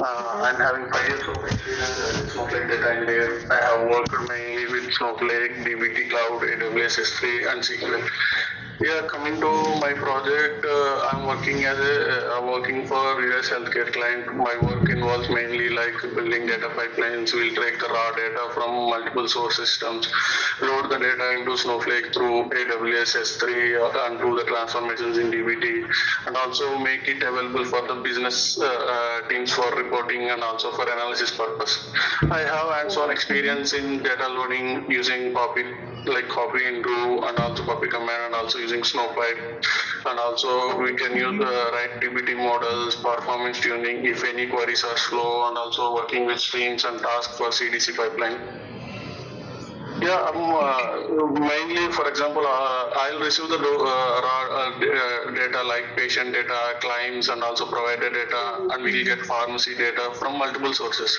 I'm having 5 years of experience in Snowflake data engineer. I have worked mainly with Snowflake, DBT Cloud, AWS S3, and SQL. Yeah, coming to my project, I'm working as working for US healthcare client. My work involves mainly like building data pipelines. We'll take the raw data from multiple source systems, load the data into Snowflake through AWS S3 and do the transformations in DBT, and also make it available for the business teams for reporting and also for analysis purpose. I have hands-on experience in data loading using copy into and also copy command and also using Snowpipe, and also we can use write DBT models, performance tuning if any queries are slow, and also working with streams and tasks for CDC pipeline. Yeah, mainly, for example, I'll receive the raw data like patient data, claims, and also provider data, and we'll get pharmacy data from multiple sources.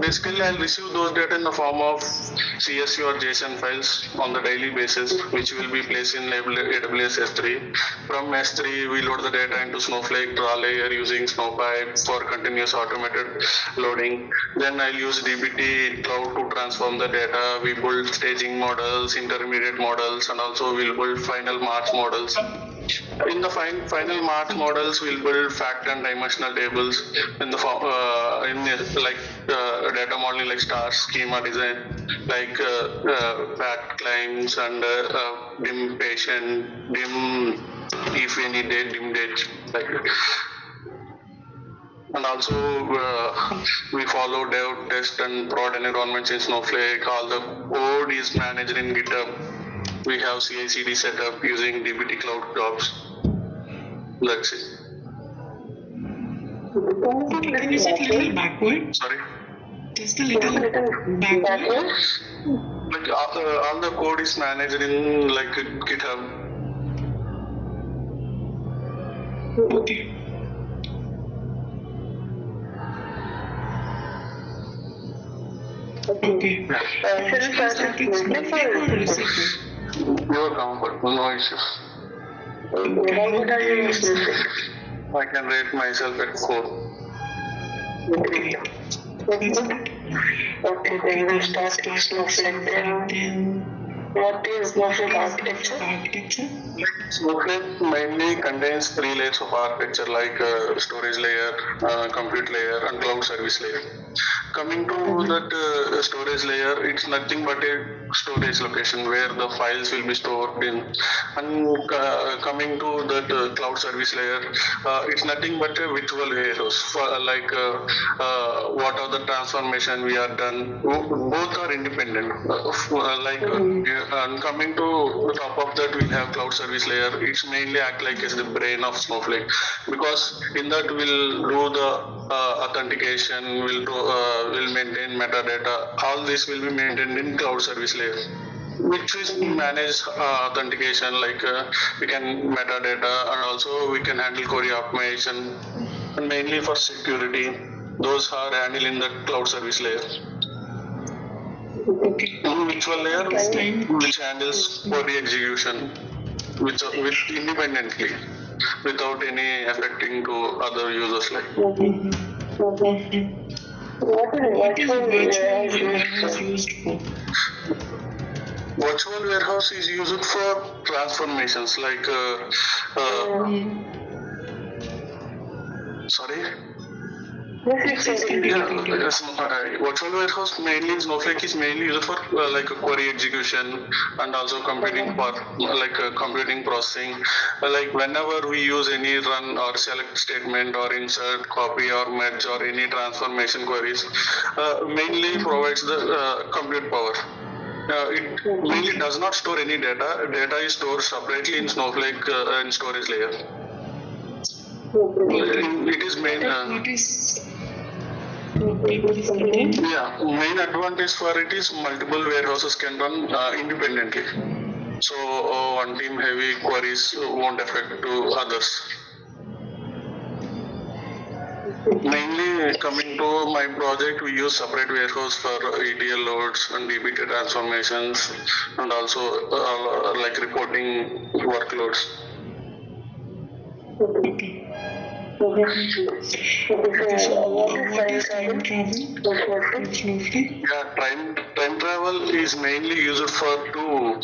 Basically, I'll receive those data in the form of CSV or JSON files on the daily basis, which will be placed in AWS S3. From S3, we load the data into Snowflake raw layer using Snowpipe for continuous automated loading. Then I'll use DBT Cloud to transform the data. We build staging models, intermediate models, and also we'll build final marks models. In the final marks models, we'll build fact and dimensional tables in the form data modeling like star schema design, like fact claims and dim patient, dim if any date, dim date, like. And also we follow dev, test, and prod environments in Snowflake. All the code is managed in GitHub. We have CI/CD setup using DBT Cloud jobs. That's it. Can you sit a little backward? Sorry? Just a little backward. Like all the code is managed in like GitHub. Okay. Okay. Should we start with Snowflake or SQL? Your comfort, no issues. What would I use? I can rate myself at 4. Okay. That's good. Okay, then we'll start with Snowflake. Then what is Snowflake architecture? Snowflake mainly contains 3 layers of architecture like storage layer, compute layer, and cloud service layer. Coming to that storage layer, it's nothing but a storage location where the files will be stored in. And coming to that cloud service layer, it's nothing but a virtual warehouse. For, what are the transformation we are done? Both are independent. And coming to the top of that, we have cloud service layer. It's mainly act like as the brain of Snowflake, because in that we'll do the authentication, will maintain metadata. All this will be maintained in cloud service layer, which is manage authentication, like we can metadata, and also we can handle query optimization, and mainly for security, those are handled in the cloud service layer. Okay. Virtual layer, which handles query execution with independently, without any affecting to other users. Like. What is virtual warehouse used for? Virtual warehouse is used for transformations like sorry. Virtual warehouse mainly Snowflake is mainly used for like query execution and also computing for computing processing. Like whenever we use any run or select statement or insert, copy or merge or any transformation queries, mainly provides the compute power. It mainly does not store any data. Data is stored separately in Snowflake in storage layer. It is main. Main advantage for it is multiple warehouses can run independently. So one team heavy queries won't affect to others. Mainly coming to my project, we use separate warehouse for ETL loads and DBT transformations, and also like reporting workloads. Okay, so what is time travel in Snowflake? Yeah, time travel is mainly used for to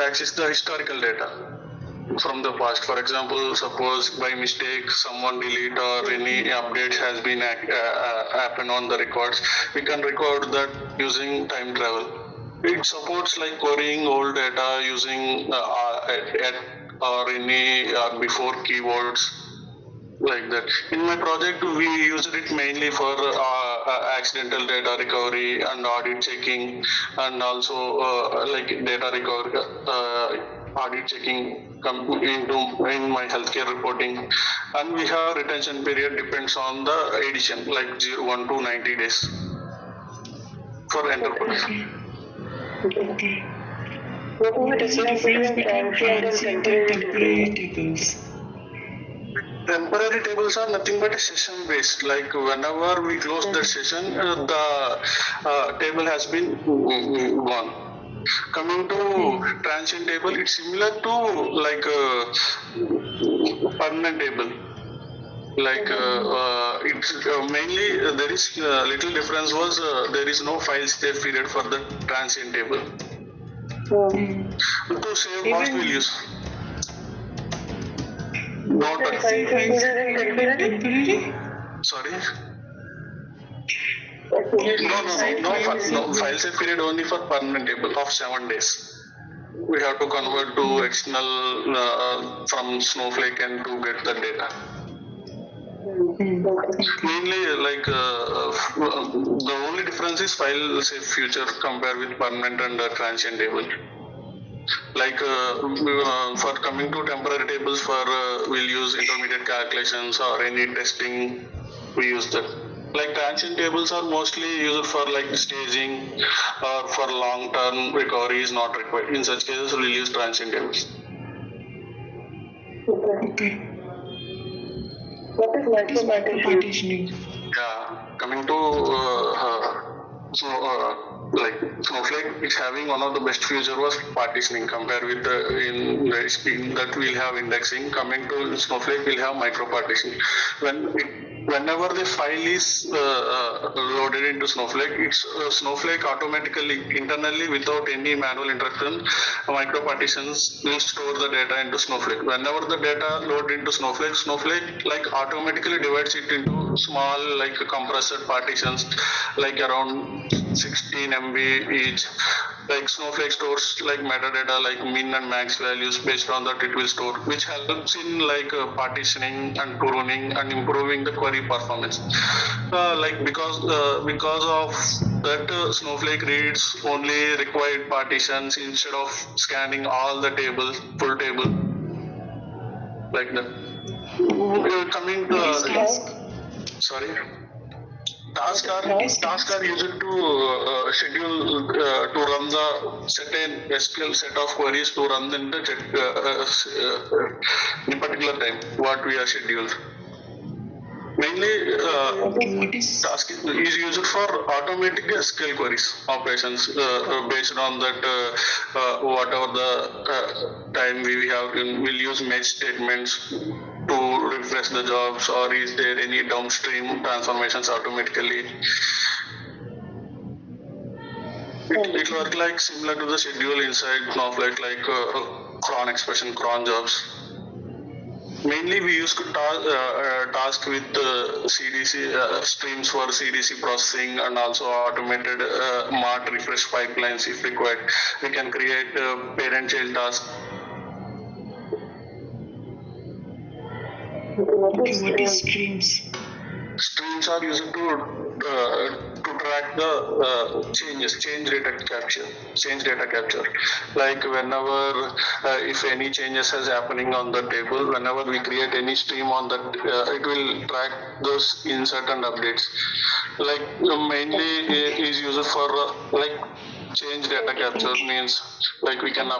access the historical data from the past. For example, suppose by mistake someone delete or any update has been happen on the records, we can record that using time travel. It supports like querying old data using at or any or before keywords like that. In my project, we used it mainly for accidental data recovery and audit checking, and also like data recovery, audit checking in my healthcare reporting. And we have retention period depends on the edition, like 1 to 90 days for enterprise. Okay. What is the difference between transient and temporary tables? Temporary tables are nothing but session based. Like whenever we close the session, the table has been gone. Coming to transient table, it's similar to like permanent table. Like it's mainly there is little difference was there is no file save period for the transient table. To save cost, we'll use. Not Temporary? sorry. No, file save period only for permanent table of 7 days. We have to convert to external from Snowflake and to get the data. Mainly, like the only difference is file save future compared with permanent and transient table. Like for coming to temporary tables, for we'll use intermediate calculations or any testing, we use that. Like transient tables are mostly used for like staging or for long-term recovery is not required. In such cases, we'll use transient tables. Okay. What is micro-partitioning? Yeah, coming to like Snowflake, it's having one of the best feature was partitioning compared with in that we'll have indexing. Coming to Snowflake, we'll have micro partitioning. Whenever the file is loaded into Snowflake, it's Snowflake automatically internally without any manual interruption, micro partitions will store the data into Snowflake. Whenever the data load into Snowflake, Snowflake like automatically divides it into small like compressed partitions, like around 16 MB each. Like Snowflake stores like metadata like min and max values. Based on that it will store, which helps in like partitioning and pruning and improving the query performance. Like because of that Snowflake reads only required partitions instead of scanning all the tables, full table, like that. Coming to sorry. Tasks are used to schedule to run the certain SQL set of queries to run in the in particular time what we are scheduled. Mainly, task is used for automatic SQL queries operations based on that whatever the time we have. We'll use match statements to refresh the jobs, or is there any downstream transformations automatically. It works like similar to the schedule inside Snowflake, like cron expression, cron jobs. Mainly we use task with CDC streams for CDC processing and also automated MART refresh pipelines if required. We can create parent-child task. What is streams? Streams are used to track the change data capture. Like whenever if any changes is happening on the table, whenever we create any stream on that, it will track those insert and updates. Like mainly is used for like change data capture means like we can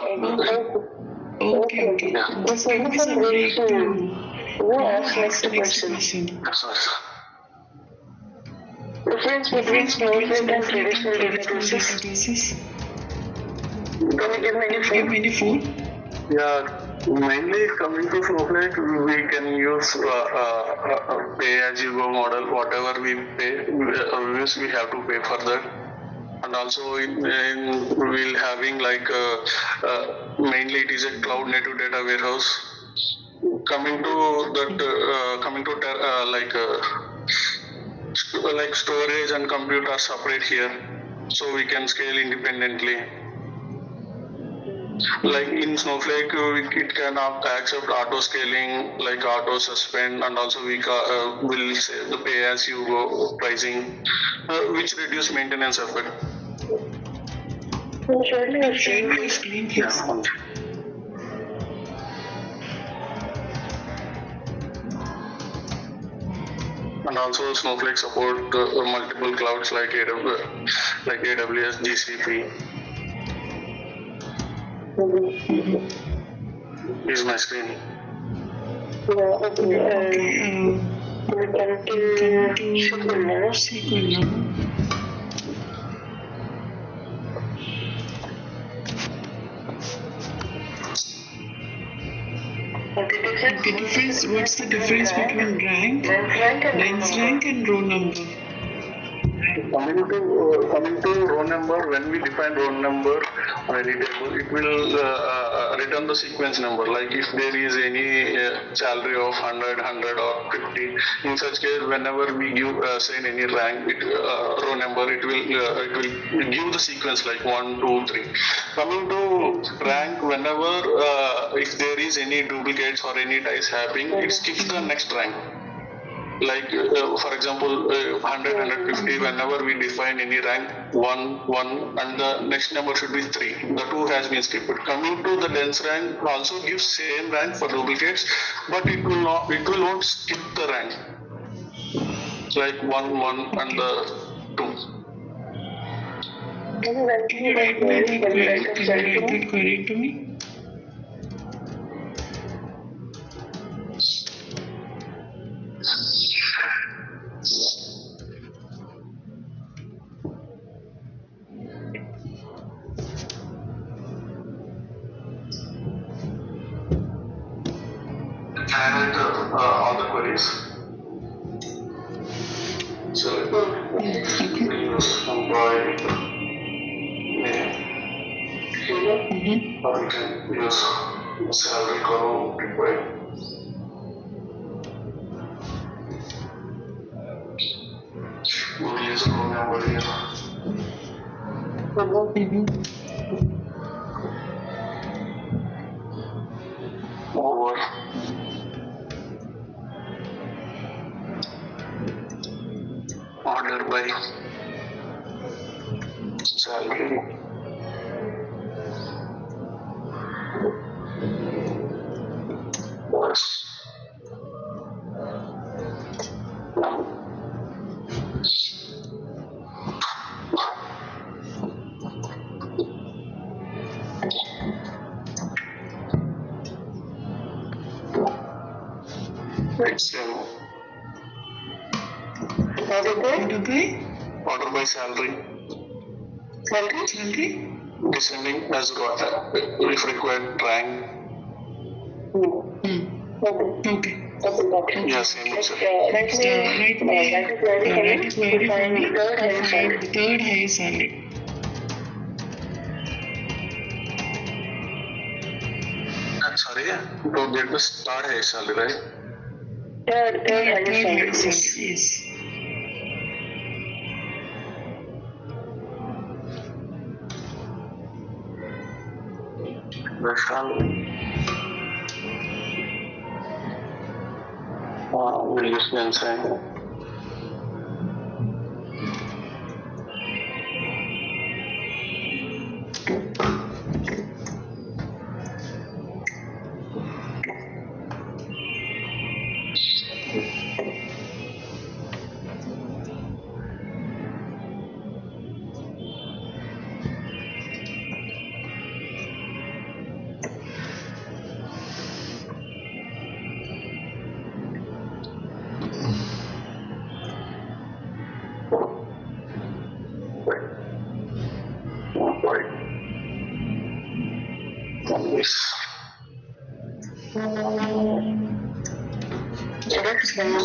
Okay. Yeah. Just give me some break to ask the next question. Difference between Snowflake and traditional databases. Databases. Can you give me any Give me the phone. Yeah, Mainly coming to Snowflake, we can use pay as you go model. Whatever we pay, we have to pay for that. And also we'll having like mainly it is a cloud native data warehouse. Coming to that, like storage and compute are separate here, so we can scale independently. Like in Snowflake, it can accept auto scaling, like auto suspend, and also we will say the pay as you go pricing, which reduce maintenance effort. Share your screen, please. Yeah. And also Snowflake support multiple clouds like AWS, GCP. Is my screen. Yeah, okay. We come to SQL now. What's the difference between rank, dense rank, and row number? Coming to row number, when we define row number on any table, it will return the sequence number. Like if there is any salary of 100 or 50, in such case, whenever we give say any rank, row number, it will give the sequence like 1, 2, 3. Coming to rank, whenever if there is any duplicates or any ties happening, it skips the next rank. Like for example 100, 150, whenever we define any rank 1 and the next number should be 3, the 2 has been skipped. Coming to the dense rank also gives same rank for duplicates, but it will not skip the rank like 1 and the 2. Can you write that query to me? And all the queries. So employee name, or we can use salary column required. We'll use row number here. Over order by salary. Was order by salary. Descending as if required rank. Okay. Yes, same Write a query for me to find the third highest salary. I'm sorry, to get the third highest salary, right? Third highest salary. Yes. We'll just mention. Okay.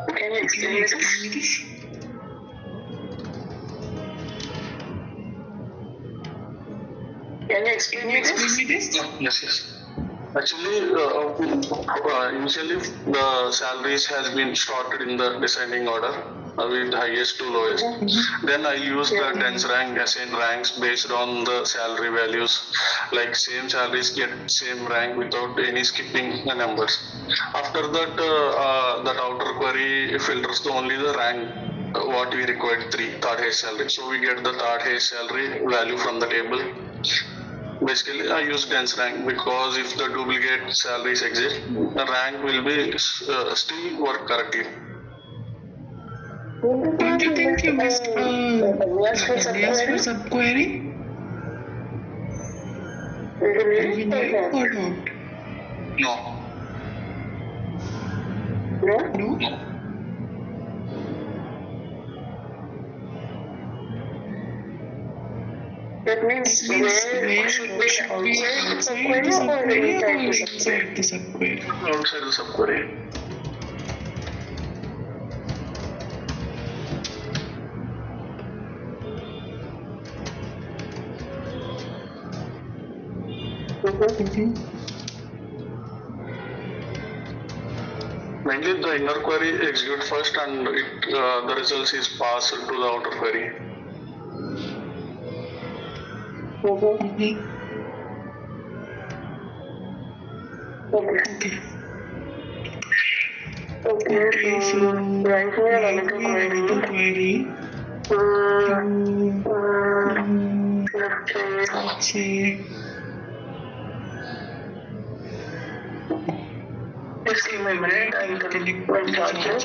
Can you explain me this? Can you explain me this? Yes. Actually, initially the salaries has been sorted in the descending order with highest to lowest. Then I use the dense rank assign ranks based on the salary values. Like same salaries get same rank without any skipping the numbers. After that, that outer query filters only the rank what we required third highest salary. So we get the third highest salary value from the table. Basically, I use dense rank because if the duplicate salaries exist, the rank will be still work correctly. Don't you think you missed alias for subquery? Really or not? No. No? That means where should be outside the subquery or inside the subquery? Outside the subquery. Mainly the inner query execute first and the results is passed to the outer query. Okay, so right here another query. Let's say, just give me a minute, I'll collect my charges.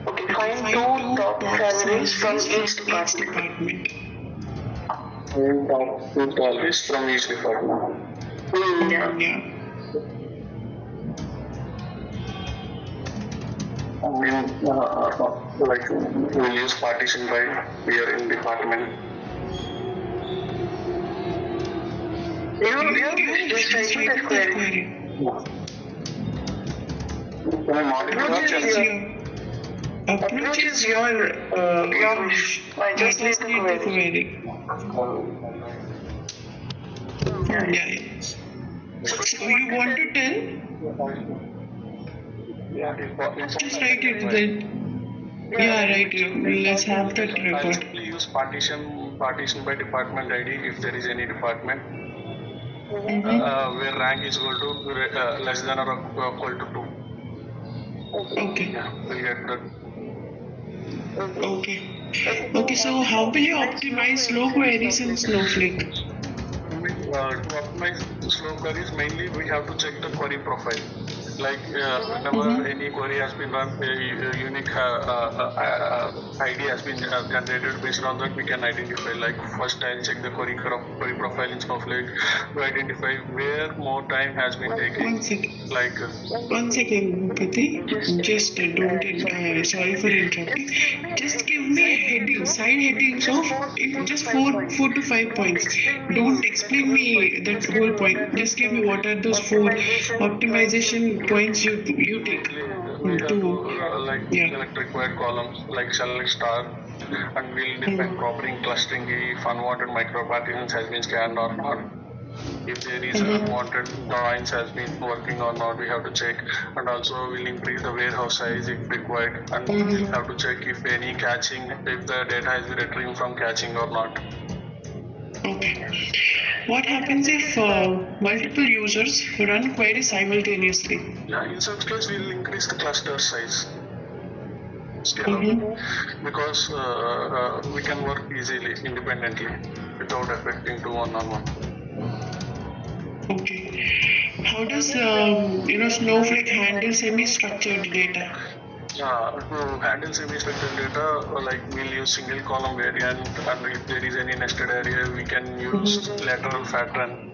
Okay, find two top salaries from each department. Two salaries from each department. Yeah. Like we'll use partition by here in department. You just write that query. Can I modify Approach is your wish. I just need the query. Yeah. So you want to tell? Just write it then. Yeah, right. Let's have that I record. simply use partition by department ID if there is any department where rank is equal to less than or equal to 2. Okay. Yeah, we'll get that. Okay, so how will you optimize slow queries in Snowflake? To optimize slow queries, mainly we have to check the query profile. Like whenever any query has been run, a unique ID has been generated. Based on that, we can identify. Like first, I'll check the query profile in Snowflake to identify where more time has been taken. One second. Like One second, Pati. Just don't. Sorry for interrupting. Just give me headings, side headings of just four to 5 points. Don't explain me that whole point. Just give me what are those 4 optimization points you take. we have to select required columns, like select star, and we'll define proper clustering if unwanted micro partitions has been scanned or not. If there is unwanted joins has been working or not, we have to check, and also we'll increase the warehouse size if required, and we have to check if any caching, if the data has been retrieved from caching or not. Okay. What happens if multiple users run queries simultaneously? Yeah, in such case, we'll increase the cluster size. Scale up, because we can work easily independently. without affecting to one-on-one. Okay. How does Snowflake handle semi-structured data? To handle semi-structured data, like we'll use single column variant, and if there is any nested array, we can use lateral pattern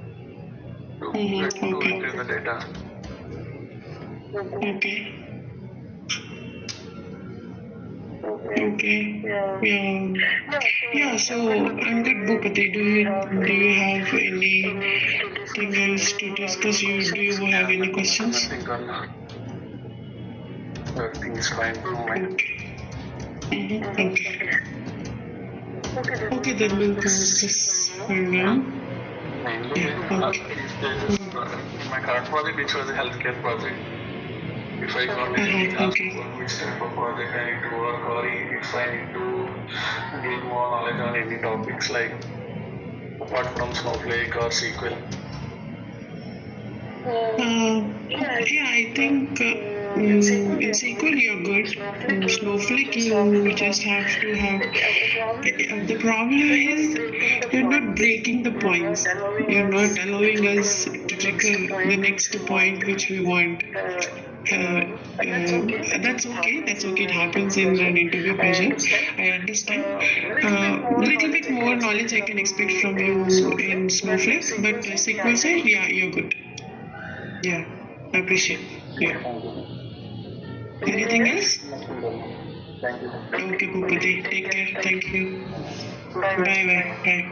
to retrieve the data. Okay. Okay. Yeah. So I'm good, Bhupati. Do you have anything else to discuss? Do you have any questions? Nothing, Karna. Everything is fine from my end. Okay. Okay, then we'll close this for now. In my current project, which was a healthcare project, if I got any task for which type of project I need to work, or if I need to gain more knowledge on any topics like apart from Snowflake or SQL. Yeah, I think in SQL you're good. In Snowflake you just have to have. The problem is you're not breaking the points. You're not allowing us to trigger the next point which we want. That's okay. That's okay. It happens in an interview process. I understand. Little bit more knowledge I can expect from you in Snowflake, but SQL side, yeah, you're good. Yeah, I appreciate. Yeah. Anything else? Thank you. Okay, Bhupati. Take care. Thank you. Bye.